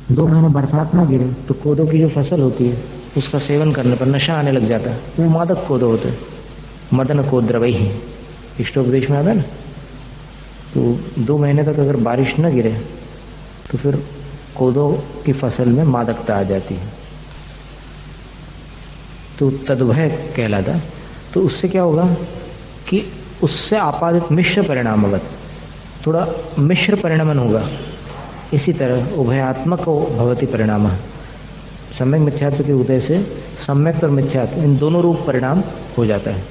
2 महीने बरसात ना गिरे तो कोदो की जो फसल होती है उसका सेवन करने पर नशा आने लग जाता है। वो मादक कोदो होते हैं, मदन को द्रवई ही इष्टोपदेश में आता है ना। तो 2 महीने तक अगर बारिश न गिरे तो फिर कोदो की फसल में मादकता आ जाती है, तो तद्भय कहलाता। तो उससे क्या होगा कि उससे आपादित मिश्र परिणामवत थोड़ा मिश्र परिणमन होगा। इसी तरह उभयात्मको भवति परिणाम, सम्यक मिथ्यात्व के उदय से सम्यक और मिथ्यात्व इन दोनों रूप परिणाम हो जाता है।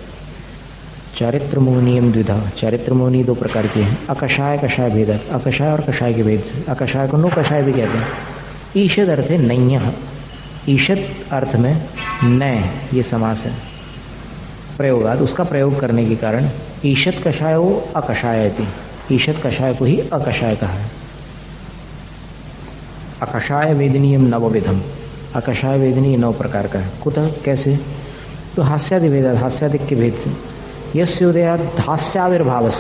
चारित्र मोहनियम द्विधा, चारित्र मोहनी 2 प्रकार की है। अकषाय कषाय भेद, अकषाय और कषाय के भेद से। अकषाय को नो कषाय भी कहते हैं। ईषद अर्थ है नैयः, ईषद अर्थ में नय ये समास है प्रयोगात, उसका प्रयोग करने के कारण ईषद कषायो अकषायति, ईषद कषाय को ही अकषाय कहा है। अकषाय वेदनीयम नवविधम, अकषाय वेदनीय 9 प्रकार का है। कुतः कैसे? तो हास्यादि भेद, हास्यादिक के भेद से। यस्य उदयात हास्याविर्भावस,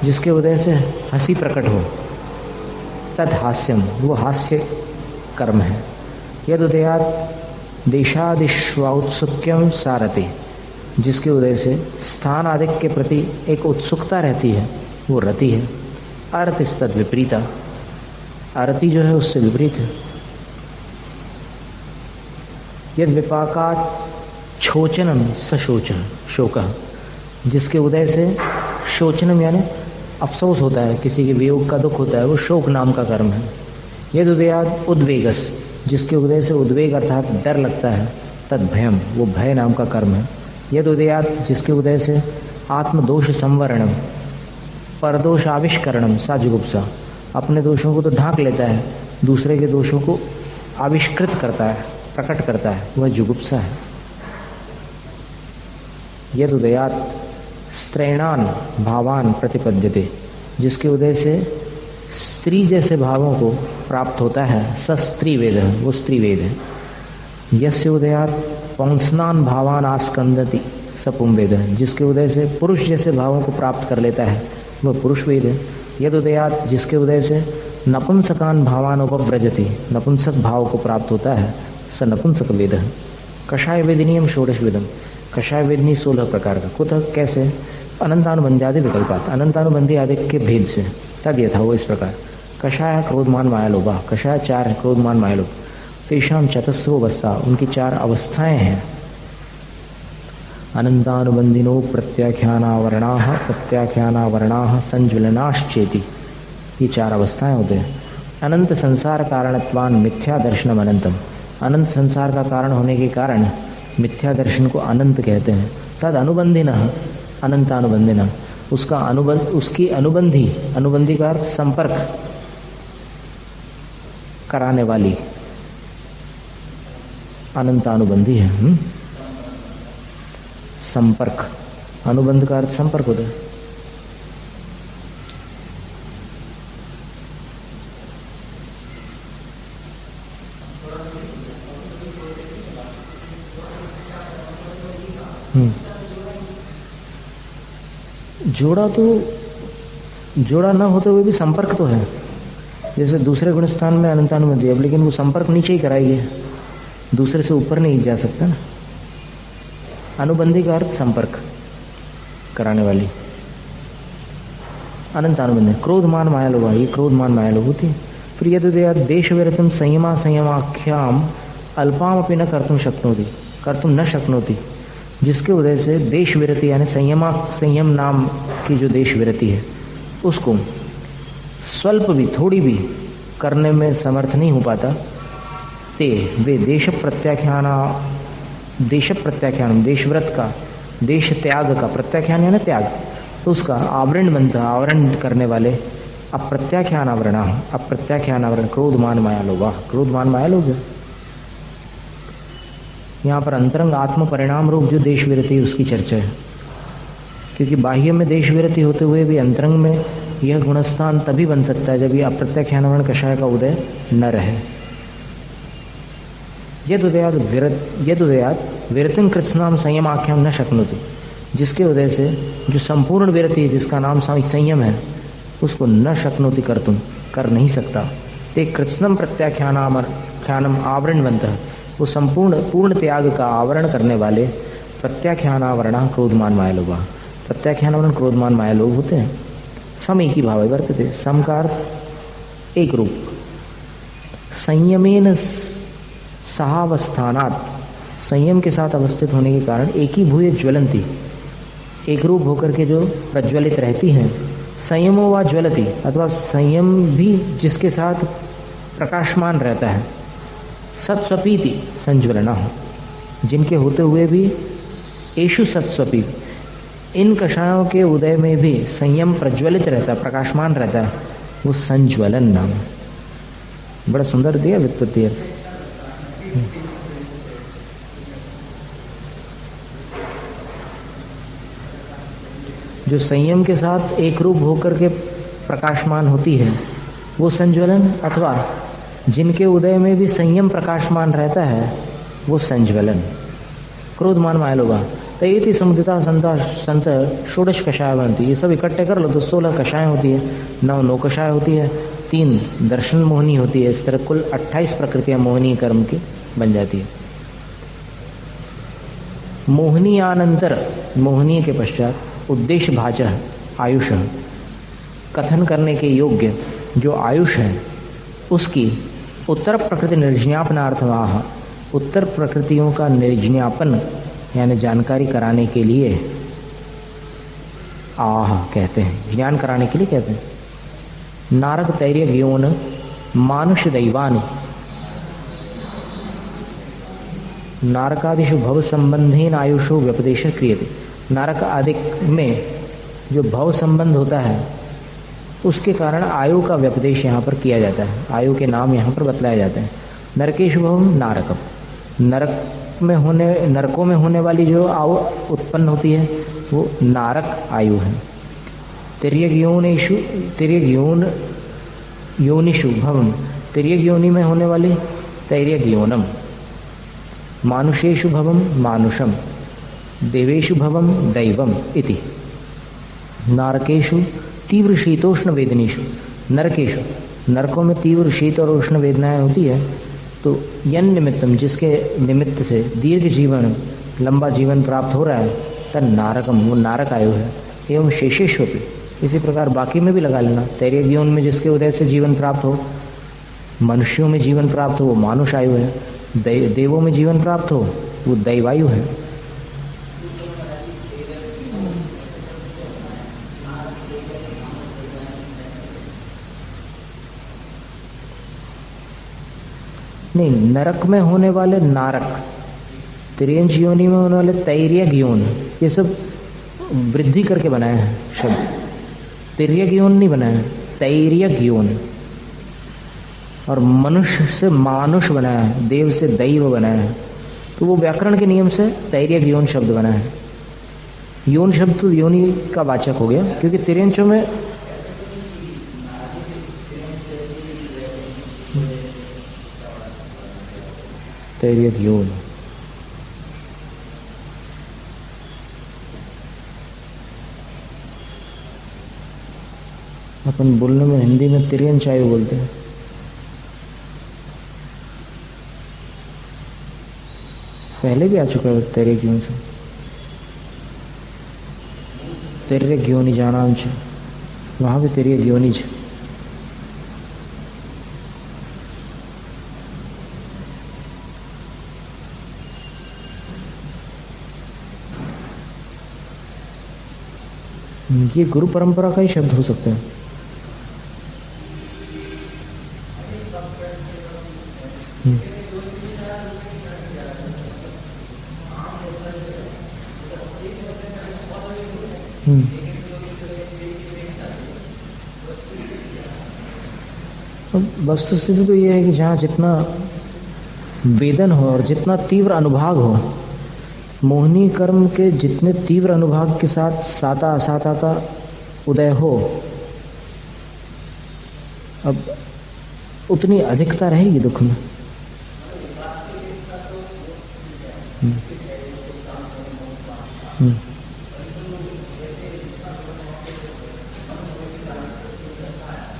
जिसके उदय से हंसी प्रकट हो, तद हास्यम वो हास्य कर्म है। यद उदयात देशादिश्वाउत्सुक्यम सारते, जिसके उदय से स्थान आदि के प्रति एक उत्सुकता रहती है, वो रति है। अरतिस्तद विपरीता, अरति जो है उससे विपरीत है। यद विपाकात शोचनम सशोच शोक, जिसके उदय से शोचनम यानी अफसोस होता है, किसी के वियोग का दुख होता है, वो शोक नाम का कर्म है। यद उदयात उद्वेगस, जिसके उदय से उद्वेग अर्थात डर लगता है, तद भयम वो भय नाम का कर्म है। यद उदयात, जिसके उदय से आत्मदोष संवरणम परदोष आविष्करणम सा जुगुप्सा, अपने दोषों को तो ढांक लेता है, दूसरे के दोषों को आविष्कृत करता है, प्रकट करता है, वह जुगुप्सा है। यद उदयात स्त्रैणान भावान प्रतिपद्यते, जिसके उदय से स्त्री जैसे भावों को प्राप्त होता है, स स्त्री वेद है, वो स्त्री वेद है। यस्य उदयात पौंसनान भावान आस्कंदति स पुंवेद है, जिसके उदय से पुरुष जैसे भावों को प्राप्त कर लेता है, वह पुरुष वेद है। यद उदयात, जिसके उदय से नपुंसकान भावान उपव्रजति, नपुंसक भाव को प्राप्त होता है, स नपुंसक वेद है। कषाय वेदिनीयम षोडश वेदम, कषाय वेदनी 16 प्रकार का। कुतः कैसे? अनंतानुबंध्यादि विकल्पात, अनंतानुबंधी आदि के भेद से। तद यथा वो इस प्रकार। कषाय क्रोधमान माया लोभा, कषाय 4 है, क्रोधमान माया लोभ। तेषां चतस्रो अवस्था, उनकी 4 अवस्थाएं हैं। अनंतानुबंधिनो प्रत्याख्यानावरणाः प्रत्याख्यानावरणाः संज्वलनाश्चेति, ये 4 अवस्थाएं होते हैं। अनंत संसार कारणत्वान मिथ्या दर्शनम अनंतम, अनंत संसार का कारण होने के कारण मिथ्या दर्शन को अनंत कहते हैं। तद अनुबंधिनः अनंतानुबंधिनः, उसका अनुबंध, उसकी अनुबंधी, अनुबंधी का अर्थ संपर्क कराने वाली, अनंतानुबंधी है। संपर्क, अनुबंध का अर्थ संपर्क होता है। जोड़ा तो जोड़ा न होते हुए भी संपर्क तो है। जैसे दूसरे गुण स्थान में अनंतानुबंधी, अब लेकिन वो संपर्क नीचे ही कराई है, दूसरे से ऊपर नहीं जा सकता ना। अनुबंधी का अर्थ संपर्क कराने वाली, अनंतानुबंधी। क्रोधमान माया लोभ, ये क्रोधमान माया लोभ होती है। फिर यदुदया देश विरतम संयमा संयमाख्याम अल्पाम अपनी न कर्तुम शक्नोति, कर्तुम न शक्नोति, जिसके उदय से देश विरति यानी संयम नाम की जो देश विरति है उसको स्वल्प भी, थोड़ी भी करने में समर्थ नहीं हो पाता। ते वे देश प्रत्याख्यान देशव्रत का, देश त्याग का, प्रत्याख्यान यानी त्याग, तो उसका आवरण बनता, आवरण करने वाले अप्रत्याख्यान आवरण, अप्रत्याख्यान आवरण क्रोधमान माया लोभा, क्रोधमान माया लोभ। यहाँ पर अंतरंग आत्म परिणाम रूप जो देश विरति उसकी चर्चा है, क्योंकि बाह्य में देश विरति होते हुए भी अंतरंग में यह गुणस्थान तभी बन सकता है जब ये अप्रत्याख्यान कषाय का उदय न रहे। यदुदयात विरतिं कृत्स्नाम संयम आख्याम न शक्नोति, जिसके उदय से जो संपूर्ण विरति है, जिसका नाम संयम है, उसको न शक्नोति कर्तुम, कर नहीं सकता। ते कृत्स्नम प्रत्याख्यानम आवरणवंतः, वो संपूर्ण पूर्ण त्याग का आवरण करने वाले प्रत्याख्यानावरण क्रोधमान माया लोग। प्रत्याख्यानावरण क्रोधमान माया लोग होते हैं। सम एक ही भाव वर्तते, सम का अर्थ एक रूप। संयमेन सहावस्थानात्, संयम के साथ अवस्थित होने के कारण एक ही भूय ज्वलंती, एक रूप होकर के जो प्रज्वलित रहती हैं। संयमो वा ज्वलती, अथवा संयम भी जिसके साथ प्रकाशमान रहता है। सत्स्वपीति संज्वलना, जिनके होते हुए भी एषु सत्स्वपी, इन कषायों के उदय में भी संयम प्रज्वलित रहता है, प्रकाशमान रहता है, वो संज्वलन नाम है। बड़ा सुंदर दिया व्युत्पत्ति अर्थ। जो संयम के साथ एक रूप होकर के प्रकाशमान होती है वो संज्वलन, अथवा जिनके उदय में भी संयम प्रकाशमान रहता है वो संज्वलन। क्रोधमान माया लोग तयति समुदिता संत षोडश कषाय बनती, ये सब इकट्ठे कर लो तो 16 कषाय होती है, 9 नौ कषाय होती है, 3 दर्शन मोहिनी होती है। इस तरह कुल 28 प्रकृतियां मोहिनी कर्म की बन जाती है। मोहिनी आनंतर, मोहिनी के पश्चात उद्देश्य भाजः आयुष, कथन करने के योग्य जो आयुष है उसकी उत्तर प्रकृति निर्ज्ञापनार्थमाह, उत्तर प्रकृतियों का निर्ज्ञापन यानी जानकारी कराने के लिए आह कहते हैं, ज्ञान कराने के लिए कहते हैं। नारक तैर्य ज्ञोन मानुष दैवानि, नारकादिषु भव संबंधेन आयुषो व्यपदेश क्रियते। नारक आदि में जो भव संबंध होता है उसके कारण आयु का व्यपदेश यहाँ पर किया जाता है, आयु के नाम यहाँ पर बतलाए जाते हैं। नरकेशु भवम नारकम, नरकों में होने वाली जो आयु उत्पन्न होती है वो नारक आयु है। तिर्यक योनिषु भवम, तिर्यक योनि में होने वाली तैर्यक योनम। मानुषेषु भवम मानुषम, देवेषु भवम दैवम इति। नारकेषु तीव्र शीतोष्ण वेदनेषु, नरकेषु, नरकों में तीव्र शीत और उष्ण वेदनाएं होती है, तो यन निमित्तम, जिसके निमित्त से दीर्घ जीवन, लंबा जीवन प्राप्त हो रहा है, तन नारकम, वो नारक आयु है। एवं शेषेष्वपि, इसी प्रकार बाकी में भी लगा लेना। तैर्य जीवन में जिसके उदय से जीवन प्राप्त हो, मनुष्यों में जीवन प्राप्त हो वो मानुष आयु है, देवों में जीवन प्राप्त हो वो दैवायु है। नहीं, नरक में होने वाले नारक, तिर्यंच योनि में होने वाले तैर्यक योन, ये सब वृद्धि करके बनाया है शब्द। तिर्यक योन नहीं बनाया है, तैर्यक योन। और मनुष्य से मानुष बनाया है, देव से दैव बनाया है, तो वो व्याकरण के नियम से तैर्यक योन शब्द बना है। योन शब्द तो योनि का वाचक हो गया, क्योंकि तिर्यंचों में तैर्यक योन। अपन बोलने में हिंदी में तिर्यंच आयु बोलते हैं। पहले भी आ चुका है तैर्यक योन से, तैर्यक योनि जानांश, वहां भी तैर्यक योनिज। ये गुरु परंपरा का ही शब्द हो सकते हैं। वस्तुस्थिति तो ये है कि जहाँ जितना वेदन हो और जितना तीव्र अनुभाग हो, मोहिनी कर्म के जितने तीव्र अनुभाग के साथ साता असाता का उदय हो, अब उतनी अधिकता रहेगी दुख में।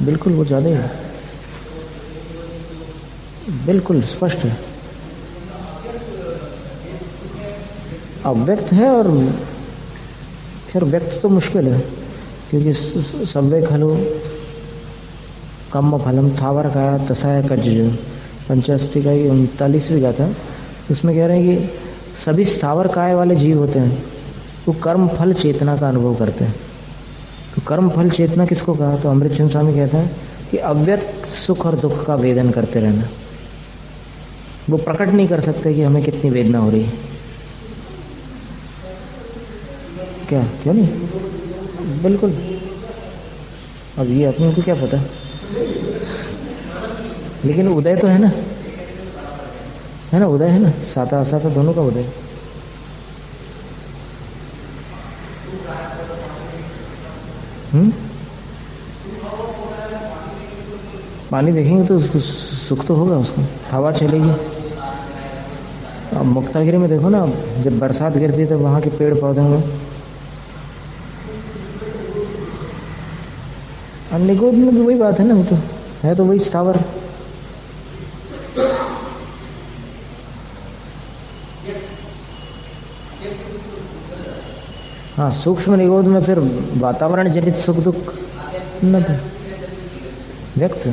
बिल्कुल वो ज्यादा ही है। बिल्कुल स्पष्ट है, अव्यक्त है। और फिर व्यक्त तो मुश्किल है, क्योंकि सव्य खलु कम फलम थावर का तसाय कज, पंचास्ति का 39वीं गाथा, उसमें कह रहे हैं कि सभी स्थावर काय वाले जीव होते हैं वो कर्म फल चेतना का अनुभव करते हैं। तो कर्म फल चेतना किसको कहा? तो अमृतचंद स्वामी कहता है कि अव्यक्त सुख और दुख का वेदन करते रहना। वो प्रकट नहीं कर सकते कि हमें कितनी वेदना हो रही है। क्या क्यों नहीं? बिल्कुल। अब ये अपने को क्या पता, लेकिन उदय तो है ना, है ना, उदय है ना, साता असाता दोनों का उदय। पानी देखेंगे तो उसको सुख तो होगा, उसको हवा चलेगी। अब मुक्तागिरी में देखो ना, जब बरसात गिरती है तो वहाँ के पेड़ पौधों में, निगोद में भी वही बात है ना, वो तो है, तो वही स्थावर। हाँ, सूक्ष्म निगोद में फिर वातावरण जनित सुख दुख न व्यक्त।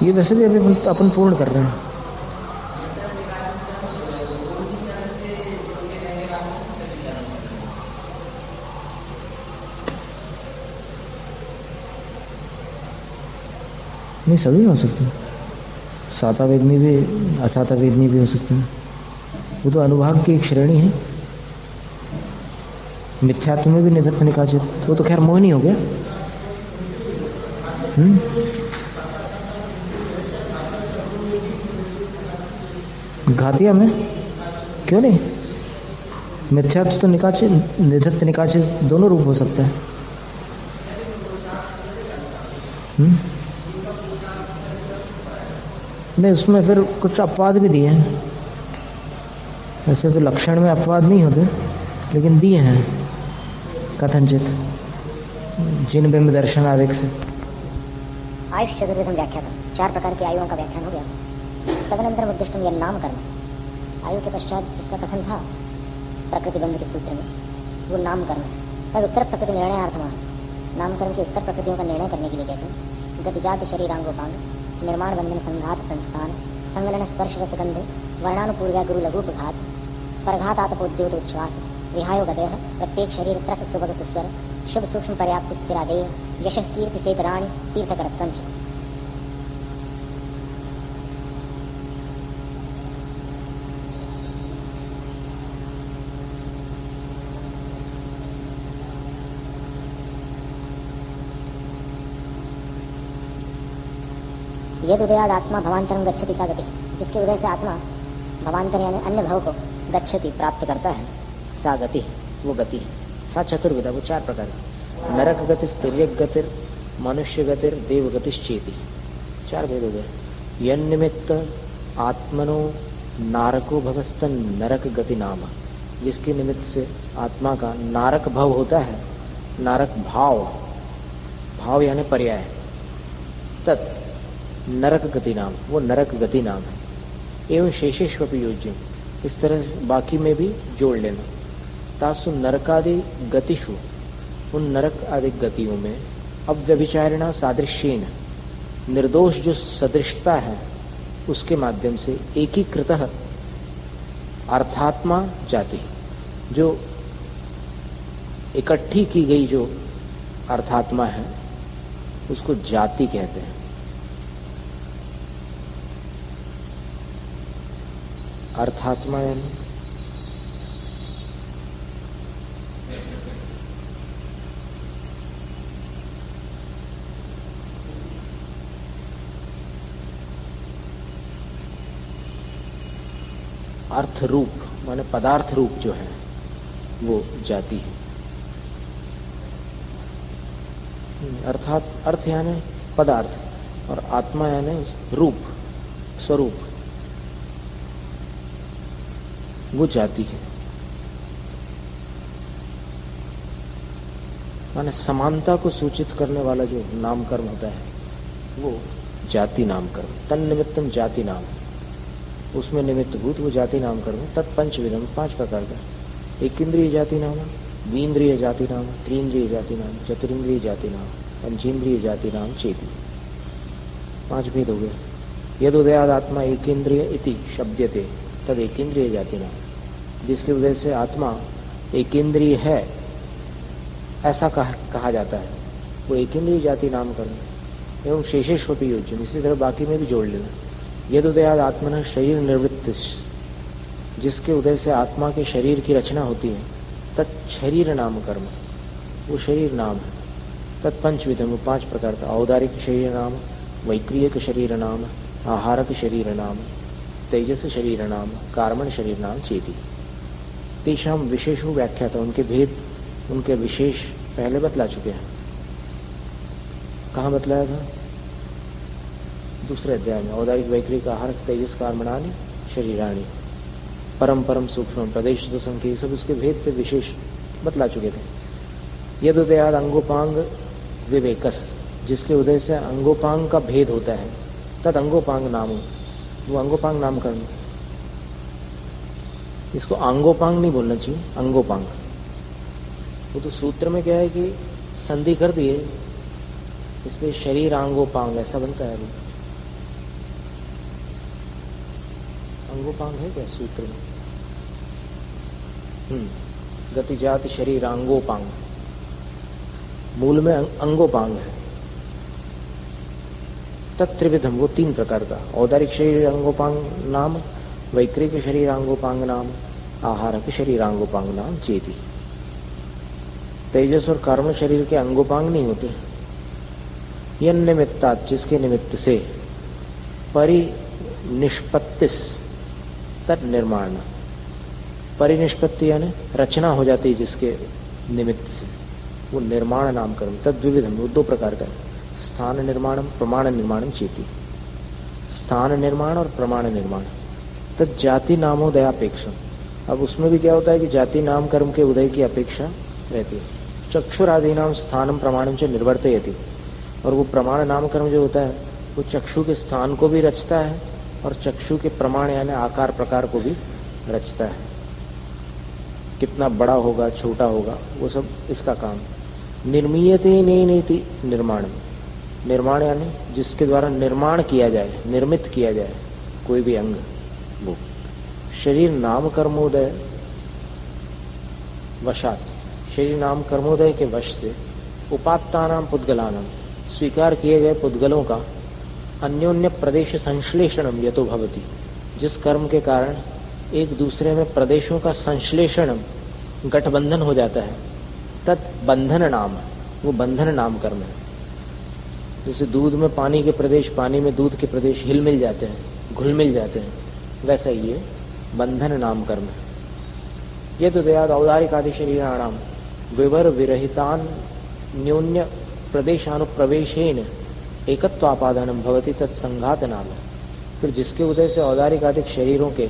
ये वैसे भी अभी अपन पूर्ण कर रहे हैं। नहीं, सभी हो सकते हैं, साता वेदनी भी असाता वेदनी भी हो सकते हैं। वो तो अनुभाग की एक श्रेणी है। मिथ्यात्व में भी निधत्त निकाचित, वो तो खैर मोहिनी हो गया। घातिया में क्यों नहीं? मिथ्यात्व तो निकाचित निधत्त निकाचित दोनों रूप हो सकता है। नहीं, उसमें फिर कुछ अपवाद भी दिए हैं। ऐसे तो लक्षण में अपवाद नहीं होते, लेकिन दिए हैं कथनचित जिन बिंब दर्शन आवेग से। आयुष चतुर्विधम व्याख्या था, 4 प्रकार की आयुओं का व्याख्यान हो गया। तदनंतर उद्दिष्टम यह नाम कर्म, आयु के पश्चात जिसका कथन था प्रकृति बंध के सूत्र में, वो नाम कर्म है। तद उत्तर प्रकृति निर्णयार्थमान, नाम कर्म की उत्तर प्रकृतियों का निर्णय करने के लिए कहते हैं। गतिजात शरीरांगोपांग, निर्माण बंधन संघात संस्थान, संगलन स्पर्श रसगंध, वर्णानुपूर्व्या गुरु लघुपघात, परघात आतपोद्योत उच्छ्वास, विहायो गदेह, प्रत्येक शरीर त्रस सुभग सुस्वर, शुभ सूक्ष्म पर्याप्त स्थिरादेय, यशः कीर्ति सेतराणि तीर्थकरत्वंच। यद उदयाद आत्मा भवांतरम गच्छति सा गति, जिसके उदय से आत्मा भवांतर यानी अन्य भव को गच्छति प्राप्त करता है, सा गति वो गति है। सा चतुर्विधा, वो 4 प्रकार है। नरक गति, तिर्यक गतिर, मनुष्य गतिर, देव गतिश्चेति, 4 भेद हो गए। यन्निमित्त आत्मनो नारको भवस्तन नरक गति नाम, जिसके निमित्त से आत्मा का नारक भव होता है, नारक भाव, भाव यानी पर्याय, तत् नरक गति नाम, वो नरक गति नाम है। एवं शेषेष्वपि योज्यम, इस तरह बाकी में भी जोड़ लेना। तासु नरकादि गतिषु, उन नरक आदि गतियों में अव्यभिचारिणा सादृश्येन, निर्दोष जो सदृशता है उसके माध्यम से एकीकृत अर्थात्मा जाति, जो इकट्ठी की गई जो अर्थात्मा है उसको जाति कहते हैं। अर्थात्मा यानी अर्थ रूप, माने पदार्थ रूप जो है वो जाति है। अर्थात अर्थ यानी पदार्थ, और आत्मा यानी रूप, स्वरूप, वो जाति है। माने समानता को सूचित करने वाला जो नामकर्म होता है वो जाति नामकर्म। तन निमित्तम जाति नाम, उसमें निमित्त भूत वो जाति नामकर्म। तत्पंचविधम, 5 प्रकार का। एक इंद्रिय जाति नाम, द्विंद्रिय जाति नाम, त्रिंद्रिय जाति नाम, चतुरिंद्रिय जाति नाम, पंचेंद्रिय जाति नाम, चेति। 5 भेद हो गए। यदुदयाद आत्मा एकेंद्रिय इति शब्दते तद एकेंद्रिय जाति नाम। जिसकी वजह से आत्मा एकेंद्रिय है ऐसा कहा जाता है, वो एकेंद्रिय जाति नामकरण। एवं शेषेष्वपि योज्यम, इसी तरह बाकी में भी जोड़ लेना। यदुदयाद आत्मन शरीर निवृत्ति, जिसके उदय से आत्मा के शरीर की रचना होती है, तत्शरीर नाम कर्म, वो शरीर नाम है। तत्पंचविधम, 5 प्रकार का। औदारिक शरीर नाम, वैक्रियक शरीर नाम, आहारक शरीर नाम, तेजस शरीर नाम, कार्मण शरीर नाम, चेति। तेषाम विशेषो व्याख्याता, उनके भेद, उनके विशेष पहले बतला चुके हैं। कहाँ बतलाया था? दूसरे अध्याय में। औदारिक वैक्रिक आहारक तेजस कार्मणानि शरीराणि परम परम सूक्ष्म प्रदेश तो संख्या, सब उसके भेद पे विशेष बतला चुके थे। यदुदयाद अंगोपांग विवेकस, जिसके उदय से अंगोपांग का भेद होता है, तद अंगोपांग नाम, वो अंगोपांग नाम करना। इसको अंगोपांग नहीं बोलना चाहिए, अंगोपांग। वो तो सूत्र में क्या है कि संधि कर दिए, इसलिए शरीर अंगोपांग ऐसा बनता है। अंगोपांग है क्या सूत्र में? गतिजात शरीर अंगोपांग, मूल में अंगोपांग है। तत्त्रिविधम, वो 3 प्रकार का। औदारिक शरीर अंगोपांग नाम, वैक्रिक शरीर अंगोपांग नाम, आहारक शरीर अंगोपांग नाम, चेति। तेजस और कर्म शरीर के अंगोपांग नहीं होते। यन निमित्तात, जिसके निमित्त से, परिनिष्पत्तिस तत् निर्माण, परिनिष्पत्ति यानी रचना हो जाती है जिसके निमित्त से, वो निर्माण नाम कर्म। तद्विविधम, वो 2 प्रकार का। स्थान निर्माणम, प्रमाण निर्माणम, चेति। स्थान निर्माण और प्रमाण निर्माण। तद जाति नामोदयापेक्षा, अब उसमें भी क्या होता है कि जाति नाम कर्म के उदय की अपेक्षा रहती है। चक्षुरादि नाम स्थानम प्रमाणम से निर्वर्तयति, और वो प्रमाण नाम कर्म जो होता है वो चक्षु के स्थान को भी रचता है और चक्षु के प्रमाण यानी आकार प्रकार को भी रचता है। कितना बड़ा होगा, छोटा होगा, वो सब इसका काम। निर्मीयते नेति निर्माणम, निर्माण यानी जिसके द्वारा निर्माण किया जाए, निर्मित किया जाए कोई भी अंग, वो। शरीर नाम कर्मोदय वशात, शरीर नाम कर्मोदय के वश से उपात्तानाम पुद्गलानाम, स्वीकार किए गए पुद्गलों का अन्योन्य प्रदेश संश्लेषणम यतो भवति, जिस कर्म के कारण एक दूसरे में प्रदेशों का संश्लेषण, गठबंधन हो जाता है, तत् बंधन नाम, वो बंधन नाम कर्म है। जैसे दूध में पानी के प्रदेश, पानी में दूध के प्रदेश हिल मिल जाते हैं, घुल मिल जाते हैं, वैसा ये बंधन नाम कर्म है। ये तो दयाद औदारिक आदि शरीराणाम विवर विरहितान न्यून्य प्रदेशानुप्रवेशेन एकत्वापादानम भवति तत्संघात नाम। फिर जिसके उदय से औदारिक आदि शरीरों के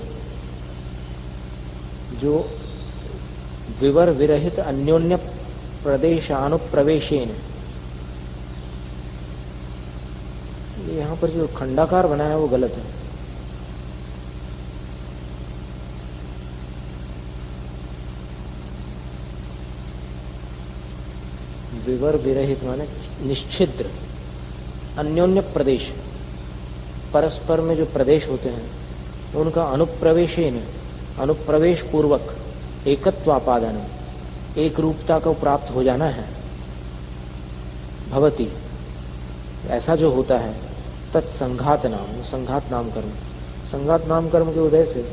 जो विवर विरहित अन्योन्य प्रदेशानुप्रवेशेन, यहाँ पर जो खंडाकार बनाया वो गलत है। विवर विरहित माने निश्चिद्र, अन्योन्य प्रदेश, परस्पर में जो प्रदेश होते हैं उनका अनुप्रवेशेन, अनुप्रवेश पूर्वक, एकत्वापादान, एक रूपता को प्राप्त हो जाना है, भवति, ऐसा जो होता है, तत्संघात नाम, संघात नाम कर्म। संघात नाम कर्म के उदय से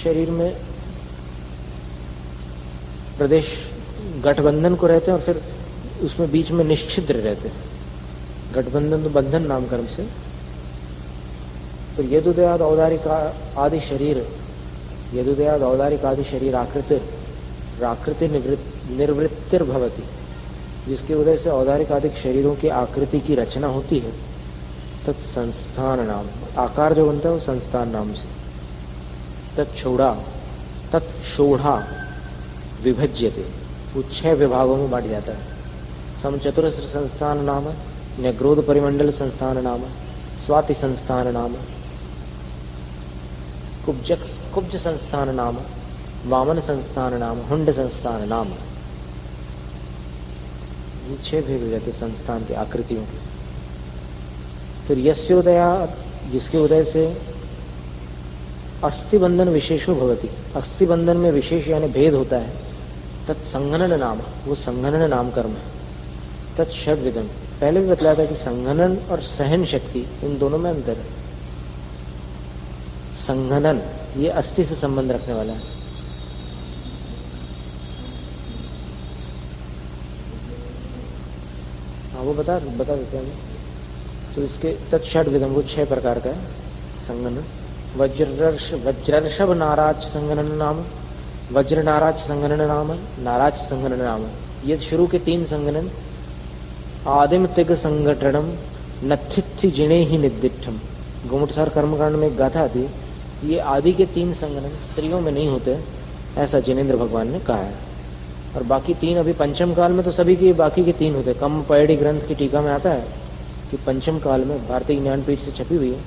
शरीर में प्रदेश गठबंधन को रहते हैं और फिर उसमें बीच में निश्चिद्र रहते हैं। गठबंधन तो बंधन नाम कर्म से। तो यदुदयाद औदारिक आदि शरीर, यदुदयाद औदारिक आदि शरीर आकृति निर्वृत्तिर भवति, जिसके उदय से औदारिक आदि शरीरों की आकृति की रचना होती है, तत्संस्थान नाम, आकार जो बनता है वो संस्थान नाम से। तत्छोड़ा, तत्षोढ़ा विभज्यते, वो 6 विभागों में बांट जाता है। समचतुरस्र संस्थान नाम, न्यग्रोध परिमंडल संस्थान नाम, स्वाति संस्थान नाम, कुब्ज संस्थान नाम, वामन संस्थान नाम, हुंड संस्थान नाम। ये 6 भेद हो जाते संस्थान की आकृतियों के। फिर यस्योदया, जिसके उदय से अस्थि बंधन विशेषो भवति, अस्थि बंधन में विशेष यानी भेद होता है। तत्संघनन नाम, वो संघनन नाम कर्म है। तत्षड्विधम, पहले भी बतलाया था कि संघनन और सहन शक्ति इन दोनों में अंतर है। संघनन ये अस्थि से संबंध रखने वाला है। हाँ वो बता देते हैं। तो इसके तत्षड्विधम वो 6 प्रकार का है संघनन। वज्रर्षभ नाराज संघनन नाम, वज्र नाराज संघनन नाम, नाराज संघनन नाम। ये शुरू के 3 संघनन। आदिम तिग संगठनम नथिथि जिणे ही निदिठम, गुमुटसार कर्मकांड में एक गाथा थी। ये आदि के 3 संघनन स्त्रियों में नहीं होते, ऐसा जिनेन्द्र भगवान ने कहा है। और बाकी 3 अभी पंचम काल में तो सभी के बाकी के 3 होते। कम पैडी ग्रंथ की टीका में आता है कि पंचम काल में, भारतीय ज्ञानपीठ से छपी हुई है,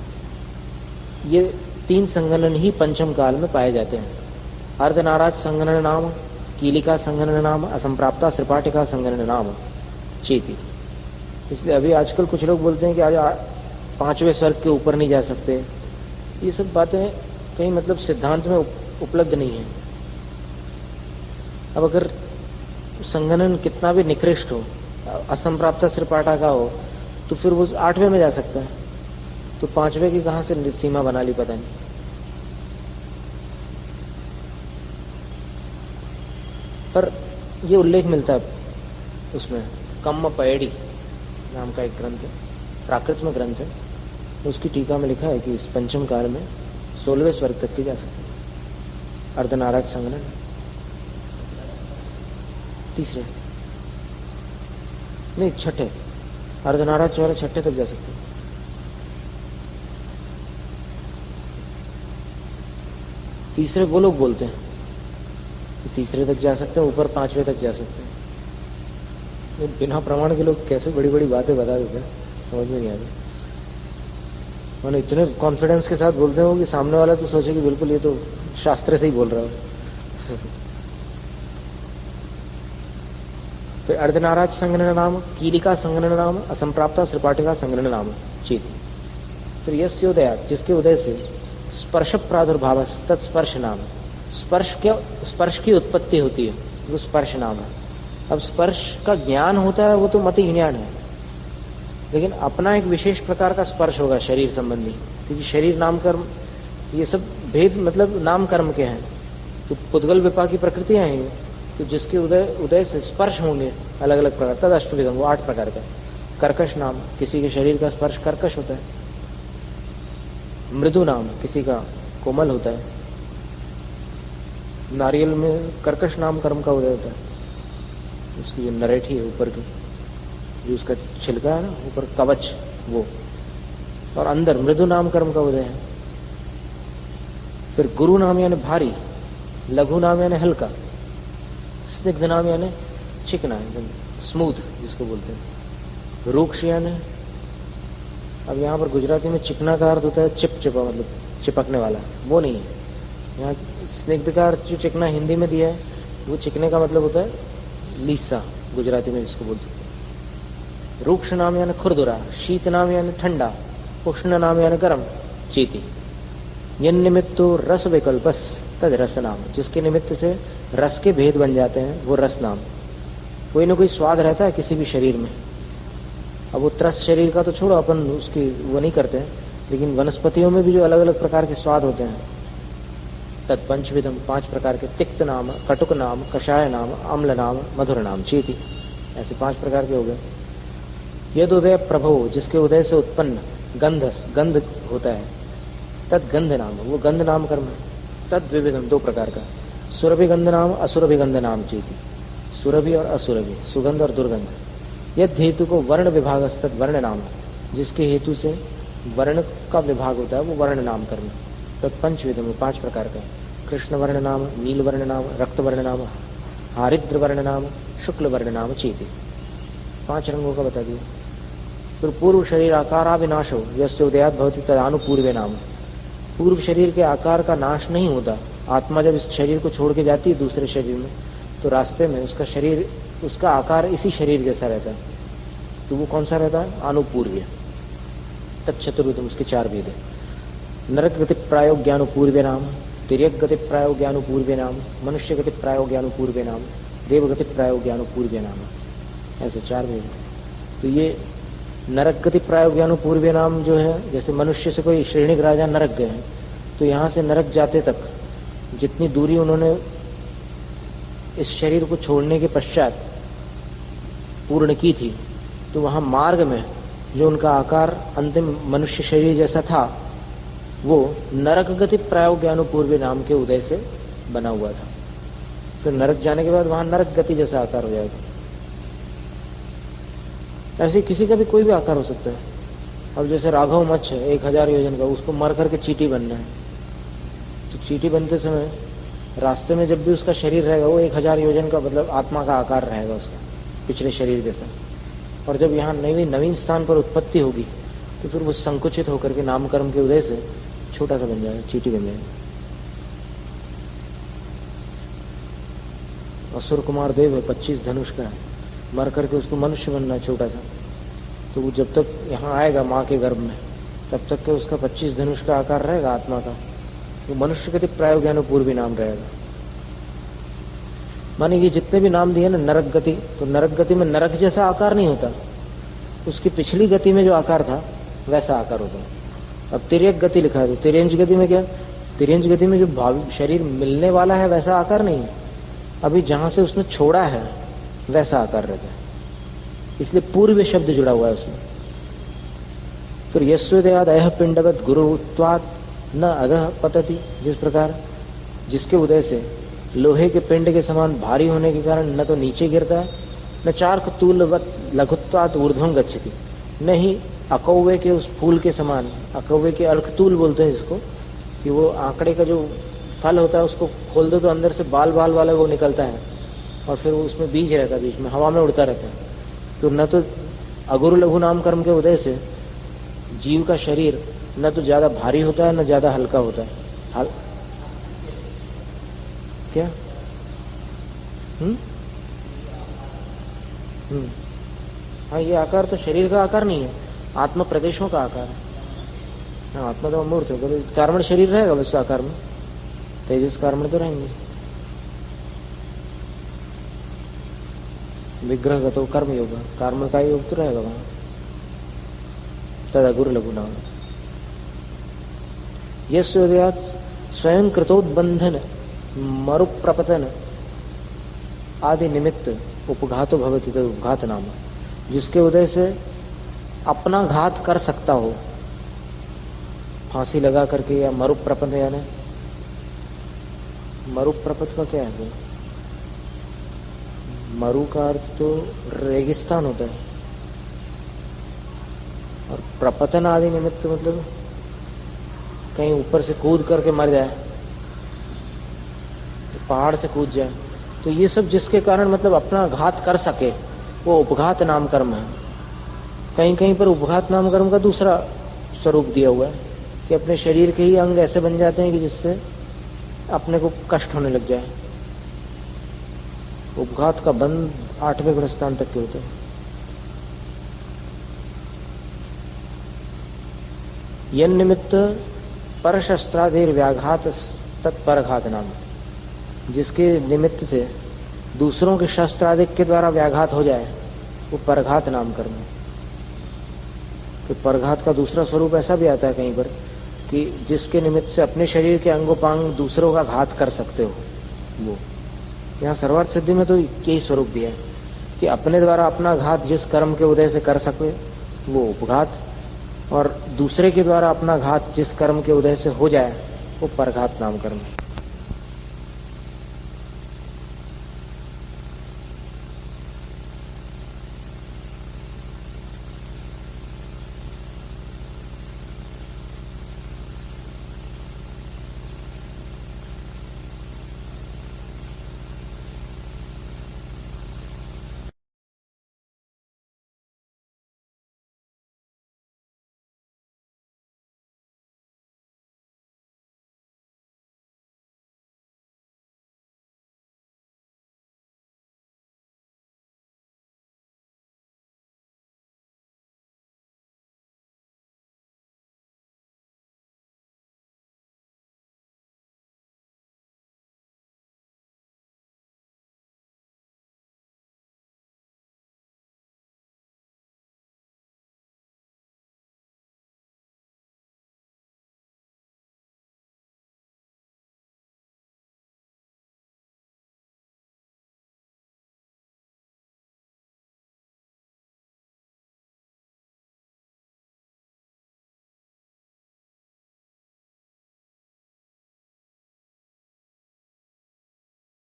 ये 3 संघनन ही पंचम काल में पाए जाते हैं। अर्धनाराज संघनन नाम, कीलिका संघनन नाम, असंप्राप्ता श्रिपाटिका संघनन नाम चेती। इसलिए अभी आजकल कुछ लोग बोलते हैं कि आज 5वें स्वर्ग के ऊपर नहीं जा सकते। ये सब बातें कहीं मतलब सिद्धांत में उपलब्ध नहीं है। अब अगर संघनन कितना भी निकृष्ट हो, असंप्राप्ता श्रिपाटा का हो, तो फिर वो 8वें में जा सकता है। तो 5वें की कहां से सीमा बना ली पता नहीं। पर ये उल्लेख मिलता है उसमें। कम्म पैडी नाम का एक ग्रंथ है, प्राकृत में ग्रंथ है, उसकी टीका में लिखा है कि इस पंचम काल में 16वें स्वर्ग तक की जा सकती है। अर्धनाराज संघनन 3रे नहीं 6ठे, अर्धनाराज वाले 6ठे तक जा सकते हैं। तीसरे वो लोग बोलते हैं कि 3रे तक जा सकते हैं, ऊपर 5वें तक जा सकते हैं। बिना प्रमाण के लोग कैसे बड़ी बड़ी बातें बता देते हैं, समझ में नहीं आती। मैंने इतने कॉन्फिडेंस के साथ बोलते हो कि सामने वाला तो सोचे कि बिल्कुल ये तो शास्त्र से ही बोल रहा है। फिर अर्धनाराज संघनन नाम, कीलिका संघनन नाम, असंप्राप्ता श्रिपाटिका संघनन नाम चेती। फिर यस्योदया, जिसके उदय से स्पर्श प्रादुर्भाव तत्स्पर्श नाम, स्पर्श की उत्पत्ति होती है, वो स्पर्श नाम है। अब स्पर्श का ज्ञान होता है वो तो मति ज्ञान है, लेकिन अपना एक विशेष प्रकार का स्पर्श होगा शरीर संबंधी, क्योंकि शरीर नाम कर्म ये सब भेद मतलब नाम कर्म के हैं। तो पुद्गल विपा की प्रकृतियां हैं, तो जिसके उदय से स्पर्श होंगे अलग अलग प्रकार, तद अष्टविधम, वो 8 प्रकार का। कर्कश नाम, किसी के शरीर का स्पर्श कर्कश होता है। मृदु नाम, किसी का कोमल होता है। नारियल में कर्कश नाम कर्म का उदय होता है, उसकी जो नरेठी है ऊपर की, जो उसका छिलका है ना ऊपर कवच, वो। और अंदर मृदु नाम कर्म का उदय है। फिर गुरु नाम यानी भारी, लघु नाम यानी हल्का, स्निग्ध नाम यानी चिकना, एकदम स्मूथ जिसको बोलते हैं। रूक्ष यानी, अब यहाँ पर गुजराती में चिकना का अर्थ होता है चिपचिपा, मतलब चिपकने वाला, वो नहीं है। यहाँ स्निग्ध का अर्थ जो चिकना हिंदी में दिया है, वो चिकने का मतलब होता है लीसा, गुजराती में जिसको बोल सकते हैं। रूक्ष नाम यानी खुरदुरा, शीत नाम यानी ठंडा, उष्ण नाम यानी गर्म चेती। यन निमित्तो रस विकल्पस तद रस नाम, जिसके निमित्त से रस के भेद बन जाते हैं वो रस नाम। कोई ना कोई स्वाद रहता है किसी भी शरीर में। अब वो त्रस्त शरीर का तो छोड़ो, अपन उसकी वो नहीं करते हैं, लेकिन वनस्पतियों में भी जो अलग अलग प्रकार के स्वाद होते हैं, तत् पंचविधम, 5 प्रकार के। तिक्त नाम, कटुक नाम, कषाय नाम, अम्ल नाम, मधुर नाम चेती, ऐसे 5 प्रकार के हो गए। यद उदय प्रभो, जिसके उदय से उत्पन्न गंधस, गंध होता है, तद गंध नाम, वो गंध नाम कर्म है। तद विविधम, 2 प्रकार का। सुरभि गंध नाम, असुरभि गंध नाम चेती, सुरभि और असुरभि, सुगंध और दुर्गंध। यद हेतु को वर्ण विभाग तद वर्ण नाम, जिसके हेतु से वर्ण का विभाग होता है वो वर्ण नाम कर्म। तो पंचविधम 5 प्रकार का, कृष्ण वर्ण नाम, नील वर्ण नाम, रक्त वर्ण नाम, हारिद्र वर्ण नाम, शुक्ल वर्ण नाम, चेति। 5 रंगों का बता दिया। फिर पूर्व शरीर आकाराविनाशो यस्य उदयात् भवति तदानुपूर्वे नाम। पूर्व शरीर के आकार का नाश नहीं होता। आत्मा जब इस शरीर को छोड़ के जाती है दूसरे शरीर में, तो रास्ते में उसका शरीर, उसका आकार इसी शरीर जैसा रहता है। तो वो कौन सा रहता है? अनुपूर्व्य। तत्चतुर्विधम, उसके 4 भेद है। नरक गति प्रायो ज्ञानुपूर्व्य नाम, तिर्यक गति प्रायो ज्ञानुपूर्व्य नाम, मनुष्य गति प्रायो ज्ञानुपूर्व्य नाम, देव गति प्रायो ज्ञानुपूर्व्य नाम, ऐसे 4 भेद। तो ये नरक गति प्रायो ज्ञानुपूर्व्य नाम जो है, जैसे मनुष्य से कोई श्रेणिक राजा नरक गए हैं, तो यहाँ से नरक जाते तक जितनी दूरी उन्होंने इस शरीर को छोड़ने के पश्चात पूर्ण की थी, तो वहाँ मार्ग में जो उनका आकार अंतिम मनुष्य शरीर जैसा था, वो नरक गति प्रायो ज्ञानुपूर्व्य नाम के उदय से बना हुआ था। फिर नरक जाने के बाद वहाँ नरक गति जैसा आकार हो जाएगा। ऐसे किसी का भी कोई भी आकार हो सकता है। अब जैसे राघव मच्छ है 1000 योजन का, उसको मर करके चींटी बनना है, तो चींटी बनते समय रास्ते में जब भी उसका शरीर रहेगा वो 1000 योजन का, मतलब आत्मा का आकार रहेगा उसका, पिछले शरीर जैसा। और जब यहाँ नवीन स्थान पर उत्पत्ति होगी तो फिर वो संकुचित होकर के नाम कर्म के उदय से छोटा सा बन जाएगा, चींटी बन जाएगा। असुर कुमार देव है, 25 धनुष का है, मर करके उसको मनुष्य बनना है छोटा सा। तो वो जब तक यहाँ आएगा माँ के गर्भ में, तब तक के उसका 25 धनुष का आकार रहेगा आत्मा का। वो मनुष्य गति प्रायो ज्ञानुपूर्वी नाम रहेगा। माने ये जितने भी नाम दिए ना, नरक गति, तो नरक गति में नरक जैसा आकार नहीं होता, उसकी पिछली गति में जो आकार था वैसा आकार होता है। अब तिर्यक गति लिखा है, तो तिर्यंज गति में क्या? तिर्यंज गति में जो भावी शरीर मिलने वाला है वैसा आकार नहीं है, अभी जहां से उसने छोड़ा है वैसा आकार रहता है, इसलिए पूर्व शब्द जुड़ा हुआ है उसमें। फिर यस्वेदयाद अयः पिंडवत गुरुत्वात् न अधः पतति, जिस प्रकार जिसके उदय से लोहे के पिंड के समान भारी होने के कारण न तो नीचे गिरता है, न चार्कतूलवत लघुत्वात् ऊर्ध्वं गच्छति, न ही अकौवे के उस फूल के समान, अकौवे के अर्कतूल बोलते हैं जिसको, कि वो आंकड़े का जो फल होता है उसको खोल दो तो अंदर से बाल बाल वाला वो निकलता है और फिर उसमें बीज रहता है, बीच में हवा में उड़ता रहता है। तो न तो अगुरु लघु नाम कर्म के उदय से जीव का शरीर न तो ज्यादा भारी होता है न ज्यादा हल्का होता है। क्या? हाँ, ये आकार तो शरीर का आकार नहीं है, आत्मा प्रदेशों का आकार है। हाँ, आत्मा तो अमूर्त है, तो कार्मण शरीर रहेगा वैसे आकार में, तेजस कार्मण तो रहेंगे। विग्रह तो कर्म योग, कार्मण का योग तो रहेगा वहां, तदा गुरु लघु नाम। यस्योदयात् स्वयं कृतोद्बंधन मरुप्रपतन आदि निमित्त उपघातो भवति तो उपघात नाम, जिसके उदय से अपना घात कर सकता हो, फांसी लगा करके, या मरुप्रपत, यानी मरुप्रपत का क्या है? मरु का अर्थ तो रेगिस्तान होता है, और प्रपतन आदि निमित्त मतलब कहीं ऊपर से कूद करके मर जाए, तो पहाड़ से कूद जाए, तो ये सब जिसके कारण मतलब अपना घात कर सके वो उपघात नाम कर्म है। कहीं कहीं पर उपघात नाम कर्म का दूसरा स्वरूप दिया हुआ है कि अपने शरीर के ही अंग ऐसे बन जाते हैं कि जिससे अपने को कष्ट होने लग जाए। उपघात का बंध 8वें गुणस्थान तक के होते हैं। यन निमित्त परशस्त्रादेर व्याघात तत्परघात नाम, जिसके निमित्त से दूसरों के शस्त्र आदि के द्वारा व्याघात हो जाए वो परघात नाम कर्म है। तो परघात का दूसरा स्वरूप ऐसा भी आता है कहीं पर कि जिसके निमित्त से अपने शरीर के अंगोपांग दूसरों का घात कर सकते हो, वो यहाँ सर्वार्थ सिद्धि में तो यही स्वरूप दिया है कि अपने द्वारा अपना घात जिस कर्म के उदय से कर सके वो उपघात, और दूसरे के द्वारा अपना घात जिस कर्म के उदय से हो जाए वो परघात नाम कर्म है।